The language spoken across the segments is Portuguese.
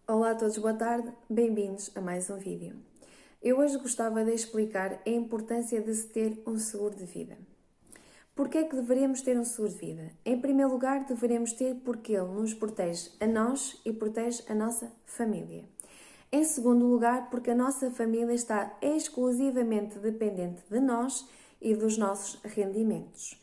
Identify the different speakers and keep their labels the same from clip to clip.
Speaker 1: Olá a todos, boa tarde, bem-vindos a mais um vídeo. Eu hoje gostava de explicar a importância de se ter um seguro de vida. Porquê é que deveríamos ter um seguro de vida? Em primeiro lugar, deveríamos ter porque ele nos protege a nós e protege a nossa família. Em segundo lugar, porque a nossa família está exclusivamente dependente de nós e dos nossos rendimentos.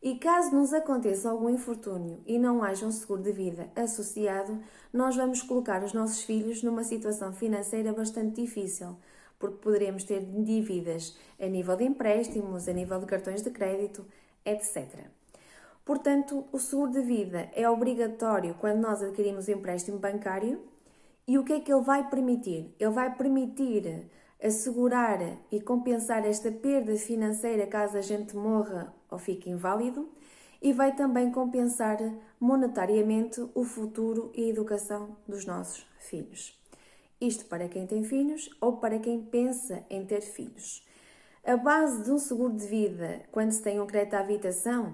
Speaker 1: E caso nos aconteça algum infortúnio e não haja um seguro de vida associado, nós vamos colocar os nossos filhos numa situação financeira bastante difícil, porque poderemos ter dívidas a nível de empréstimos, a nível de cartões de crédito, etc. Portanto, o seguro de vida é obrigatório quando nós adquirimos um empréstimo bancário. E o que é que ele vai permitir? Ele vai permitir assegurar e compensar esta perda financeira caso a gente morra ou fique inválido e vai também compensar monetariamente o futuro e a educação dos nossos filhos. Isto para quem tem filhos ou para quem pensa em ter filhos. A base de um seguro de vida, quando se tem um crédito à habitação,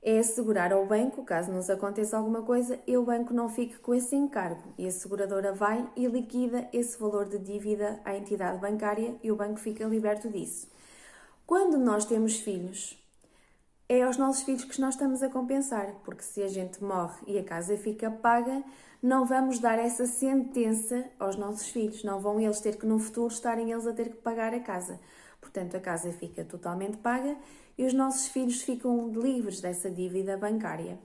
Speaker 1: é assegurar ao banco, caso nos aconteça alguma coisa, e o banco não fique com esse encargo. E a seguradora vai e liquida esse valor de dívida à entidade bancária e o banco fica liberto disso. Quando nós temos filhos, é aos nossos filhos que nós estamos a compensar, porque se a gente morre e a casa fica paga, não vamos dar essa sentença aos nossos filhos. Não vão eles ter que no futuro estarem eles a ter que pagar a casa. Portanto, a casa fica totalmente paga e os nossos filhos ficam livres dessa dívida bancária.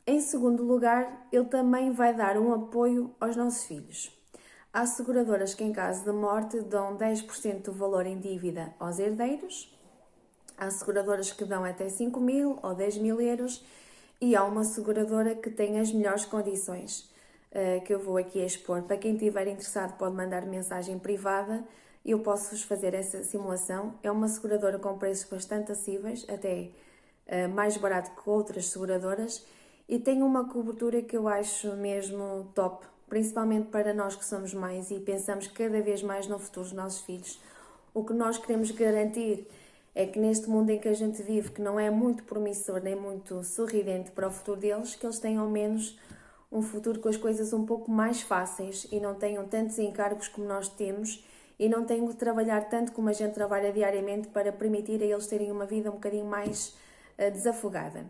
Speaker 1: Em segundo lugar, ele também vai dar um apoio aos nossos filhos. Há seguradoras que, em caso de morte, dão 10% do valor em dívida aos herdeiros. Há seguradoras que dão até 5.000 ou 10.000 euros e há uma seguradora que tem as melhores condições, que eu vou aqui expor. Para quem estiver interessado pode mandar mensagem privada e eu posso-vos fazer essa simulação. É uma seguradora com preços bastante acessíveis, até mais barato que outras seguradoras, e tem uma cobertura que eu acho mesmo top, principalmente para nós que somos mães e pensamos cada vez mais no futuro dos nossos filhos. O que nós queremos garantir é que neste mundo em que a gente vive, que não é muito promissor nem muito sorridente para o futuro deles, que eles tenham ao menos um futuro com as coisas um pouco mais fáceis e não tenham tantos encargos como nós temos e não tenham de trabalhar tanto como a gente trabalha diariamente para permitir a eles terem uma vida um bocadinho mais desafogada.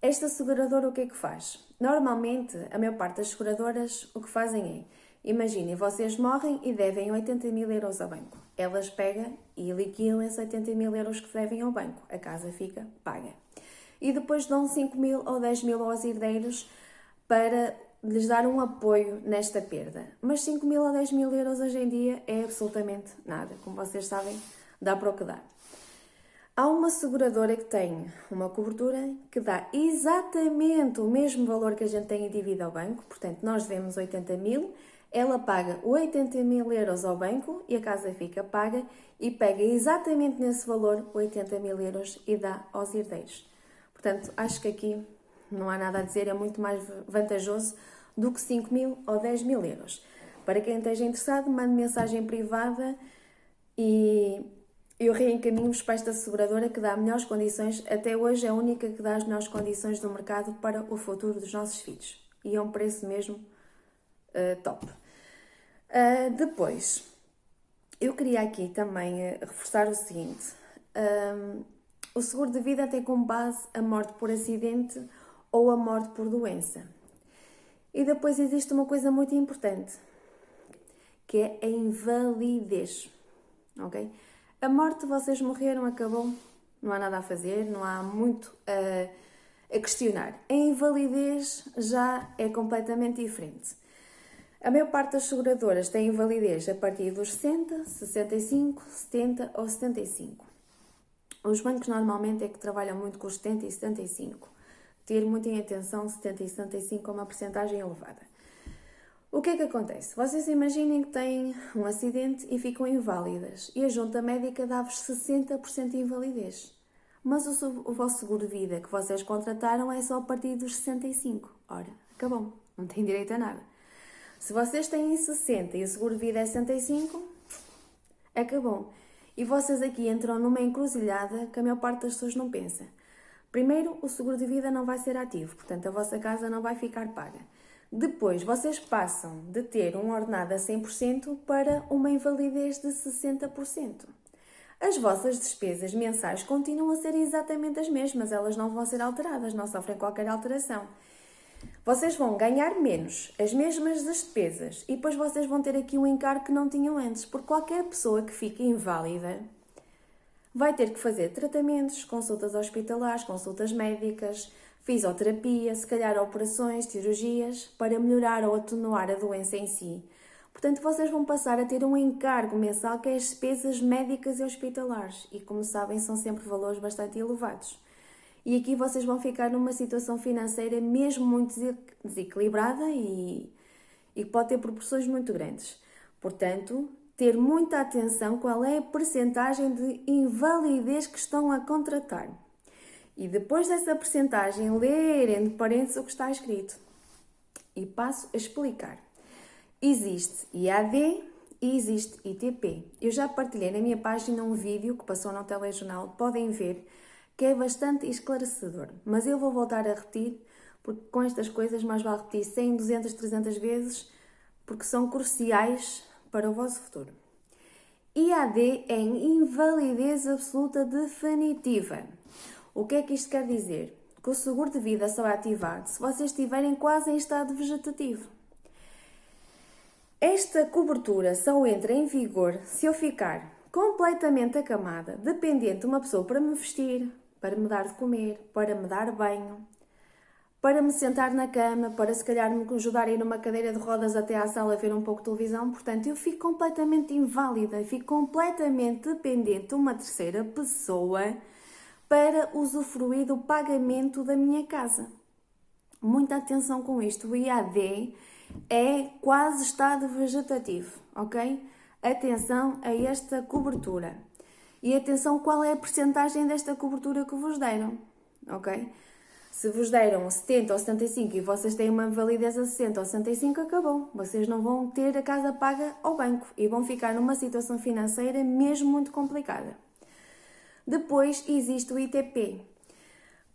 Speaker 1: Esta seguradora o que é que faz? Normalmente, a maior parte das seguradoras o que fazem é, imaginem, vocês morrem e devem 80.000 euros ao banco. Elas pegam e liquidam esses 80.000 euros que devem ao banco. A casa fica paga. E depois dão 5.000 ou 10.000 aos herdeiros para lhes dar um apoio nesta perda. Mas 5.000 ou 10.000 euros hoje em dia é absolutamente nada. Como vocês sabem, dá para o que dá. Há uma seguradora que tem uma cobertura que dá exatamente o mesmo valor que a gente tem em dívida ao banco, portanto nós devemos 80.000, ela paga 80.000 euros ao banco e a casa fica paga e pega exatamente nesse valor 80.000 euros e dá aos herdeiros. Portanto, acho que aqui não há nada a dizer, é muito mais vantajoso do que 5.000 ou 10.000 euros. Para quem esteja interessado, mande mensagem privada e eu reencaminho-vos para esta seguradora que dá melhores condições, até hoje é a única que dá as melhores condições do mercado para o futuro dos nossos filhos. E é um preço mesmo top. Depois, eu queria aqui também reforçar o seguinte. O seguro de vida tem como base a morte por acidente ou a morte por doença. E depois existe uma coisa muito importante, que é a invalidez. Ok? A morte, vocês morreram, acabou, não há nada a fazer, não há muito a questionar. A invalidez já é completamente diferente. A maior parte das seguradoras tem invalidez a partir dos 60, 65, 70 ou 75. Os bancos normalmente é que trabalham muito com os 70 e 75. Ter muito em atenção 70 e 75 é uma percentagem elevada. O que é que acontece? Vocês imaginem que têm um acidente e ficam inválidas e a junta médica dá-vos 60% de invalidez. Mas o vosso seguro de vida que vocês contrataram é só a partir dos 65. Ora, acabou. Não têm direito a nada. Se vocês têm 60 e o seguro de vida é 65, acabou. E vocês aqui entram numa encruzilhada que a maior parte das pessoas não pensa. Primeiro, o seguro de vida não vai ser ativo, portanto a vossa casa não vai ficar paga. Depois, vocês passam de ter um ordenado a 100% para uma invalidez de 60%. As vossas despesas mensais continuam a ser exatamente as mesmas, elas não vão ser alteradas, não sofrem qualquer alteração. Vocês vão ganhar menos, as mesmas despesas, e depois vocês vão ter aqui um encargo que não tinham antes, porque qualquer pessoa que fique inválida vai ter que fazer tratamentos, consultas hospitalares, consultas médicas, fisioterapia, se calhar operações, cirurgias, para melhorar ou atenuar a doença em si. Portanto, vocês vão passar a ter um encargo mensal que é as despesas médicas e hospitalares. E, como sabem, são sempre valores bastante elevados. E aqui vocês vão ficar numa situação financeira mesmo muito desequilibrada e pode ter proporções muito grandes. Portanto, ter muita atenção qual é a percentagem de invalidez que estão a contratar. E depois dessa percentagem, ler entre parênteses o que está escrito. E passo a explicar. Existe IAD e existe ITP. Eu já partilhei na minha página um vídeo que passou no telejornal, podem ver, que é bastante esclarecedor. Mas eu vou voltar a repetir, porque com estas coisas mais vale repetir 100, 200, 300 vezes, porque são cruciais para o vosso futuro. IAD é invalidez absoluta definitiva. O que é que isto quer dizer? Que o seguro de vida só é ativado se vocês estiverem quase em estado vegetativo. Esta cobertura só entra em vigor se eu ficar completamente acamada, dependente de uma pessoa para me vestir, para me dar de comer, para me dar banho, para me sentar na cama, para se calhar me ajudar a ir numa cadeira de rodas até à sala a ver um pouco de televisão. Portanto, eu fico completamente inválida, fico completamente dependente de uma terceira pessoa para usufruir do pagamento da minha casa. Muita atenção com isto. O IAD é quase estado vegetativo, ok? Atenção a esta cobertura. E atenção qual é a percentagem desta cobertura que vos deram, ok? Se vos deram 70 ou 75 e vocês têm uma validez a 60 ou 65, acabou. Vocês não vão ter a casa paga ao banco e vão ficar numa situação financeira mesmo muito complicada. Depois existe o ITP.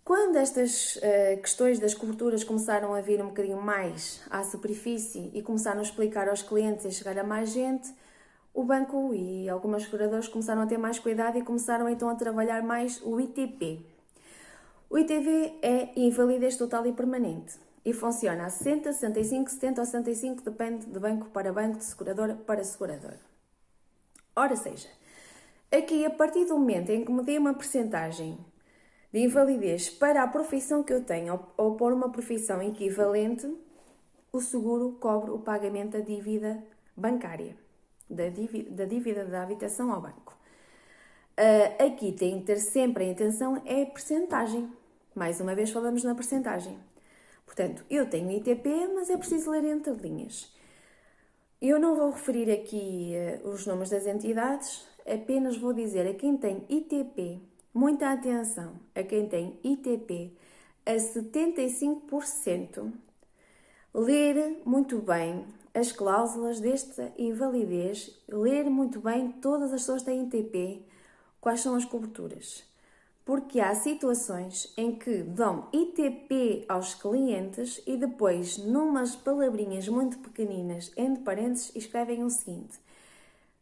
Speaker 1: Quando estas questões das coberturas começaram a vir um bocadinho mais à superfície e começaram a explicar aos clientes e chegar a mais gente, o banco e algumas seguradoras começaram a ter mais cuidado e começaram então a trabalhar mais o ITP. O ITP é invalidez total e permanente e funciona a 60, 65, 70 ou 65, depende de banco para banco, de seguradora para seguradora. Ora seja, aqui a partir do momento em que me dei uma percentagem de invalidez para a profissão que eu tenho ou por uma profissão equivalente, o seguro cobre o pagamento da dívida bancária, da dívida da habitação ao banco. Aqui tem que ter sempre em atenção é a percentagem. Mais uma vez falamos na percentagem. Portanto, eu tenho ITP, mas é preciso ler entre linhas. Eu não vou referir aqui os nomes das entidades, apenas vou dizer a quem tem ITP, muita atenção, a quem tem ITP a 75%, ler muito bem as cláusulas desta invalidez, ler muito bem todas as pessoas que têm ITP, quais são as coberturas. Porque há situações em que dão ITP aos clientes e depois, numas palavrinhas muito pequeninas, entre parênteses, escrevem o seguinte: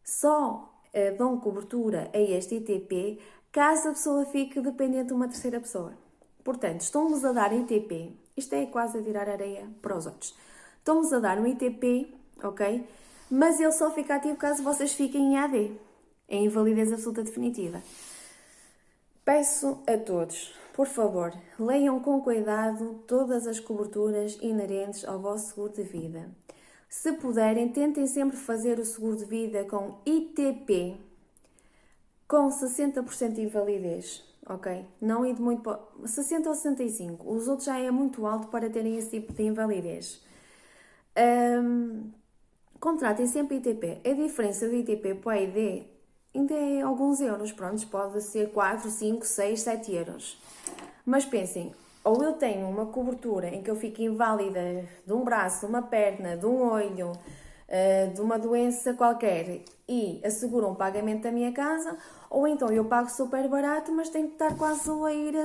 Speaker 1: só dão cobertura a este ITP caso a pessoa fique dependente de uma terceira pessoa. Portanto, estão-vos a dar ITP, isto é quase a tirar areia para os outros. Estão-vos a dar um ITP, ok? Mas ele só fica ativo caso vocês fiquem em AD, em invalidez absoluta definitiva. Peço a todos, por favor, leiam com cuidado todas as coberturas inerentes ao vosso seguro de vida. Se puderem, tentem sempre fazer o seguro de vida com ITP, com 60% de invalidez, ok? Não ir de muito para 60 ou 65, os outros já é muito alto para terem esse tipo de invalidez. Contratem sempre ITP. A diferença do ITP para o AID ainda é alguns euros, pronto, pode ser 4, 5, 6, 7 euros. Mas pensem, ou eu tenho uma cobertura em que eu fico inválida de um braço, de uma perna, de um olho, de uma doença qualquer e asseguro um pagamento da minha casa, ou então eu pago super barato, mas tenho que estar quase a ir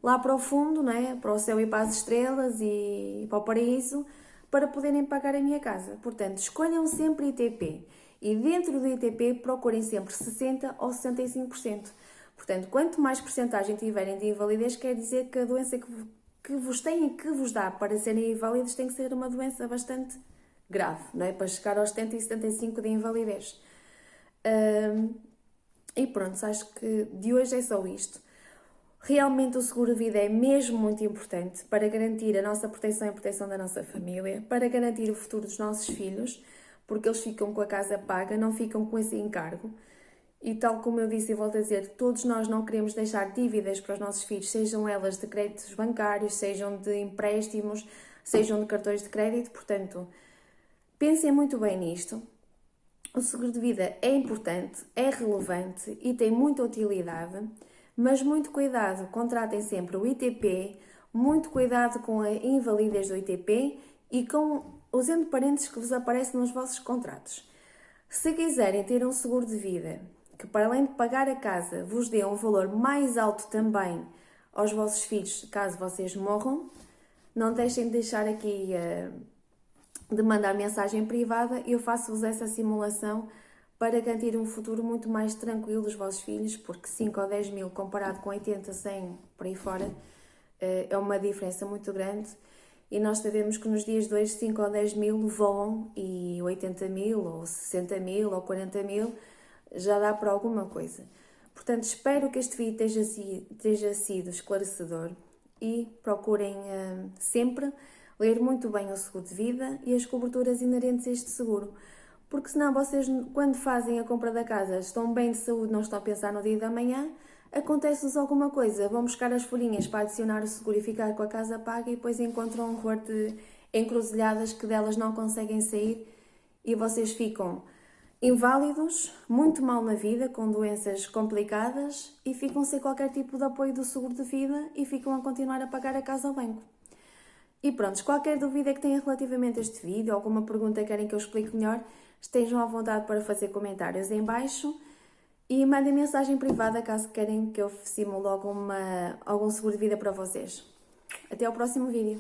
Speaker 1: lá para o fundo, não é? Para o céu e para as estrelas e para o paraíso, para poderem pagar a minha casa. Portanto, escolham sempre ITP e dentro do ITP procurem sempre 60% ou 65%. Portanto, quanto mais porcentagem tiverem de invalidez, quer dizer que a doença que vos tem e que vos dá para serem inválidos tem que ser uma doença bastante grave, não é? Para chegar aos 70 e 75 de invalidez. E pronto, acho que de hoje é só isto. Realmente o seguro de vida é mesmo muito importante para garantir a nossa proteção e a proteção da nossa família, para garantir o futuro dos nossos filhos, porque eles ficam com a casa paga, não ficam com esse encargo. E tal como eu disse e volto a dizer, todos nós não queremos deixar dívidas para os nossos filhos, sejam elas de créditos bancários, sejam de empréstimos, sejam de cartões de crédito. Portanto, pensem muito bem nisto. O seguro de vida é importante, é relevante e tem muita utilidade, mas muito cuidado, contratem sempre o ITP, muito cuidado com a invalidez do ITP e com os entre parênteses que vos aparecem nos vossos contratos. Se quiserem ter um seguro de vida que, para além de pagar a casa, vos dê um valor mais alto também aos vossos filhos, caso vocês morram, não deixem de deixar aqui de mandar mensagem privada e eu faço-vos essa simulação para garantir um futuro muito mais tranquilo dos vossos filhos, porque 5 ou 10 mil comparado com 80, 100 por aí fora é uma diferença muito grande e nós sabemos que nos dias de hoje 5 ou 10 mil voam e 80 mil ou 60 mil ou 40 mil já dá para alguma coisa. Portanto, espero que este vídeo tenha sido esclarecedor e procurem sempre ler muito bem o seguro de vida e as coberturas inerentes a este seguro. Porque senão vocês, quando fazem a compra da casa, estão bem de saúde, não estão a pensar no dia da manhã, acontece-vos alguma coisa, vão buscar as folhinhas para adicionar o seguro e ficar com a casa paga e depois encontram um horror de encruzilhadas que delas não conseguem sair e vocês ficam inválidos, muito mal na vida, com doenças complicadas e ficam sem qualquer tipo de apoio do seguro de vida e ficam a continuar a pagar a casa ao banco. E pronto, qualquer dúvida que tenham relativamente a este vídeo, alguma pergunta que querem que eu explique melhor, estejam à vontade para fazer comentários em baixo e mandem mensagem privada caso querem que eu simule algum seguro de vida para vocês. Até ao próximo vídeo.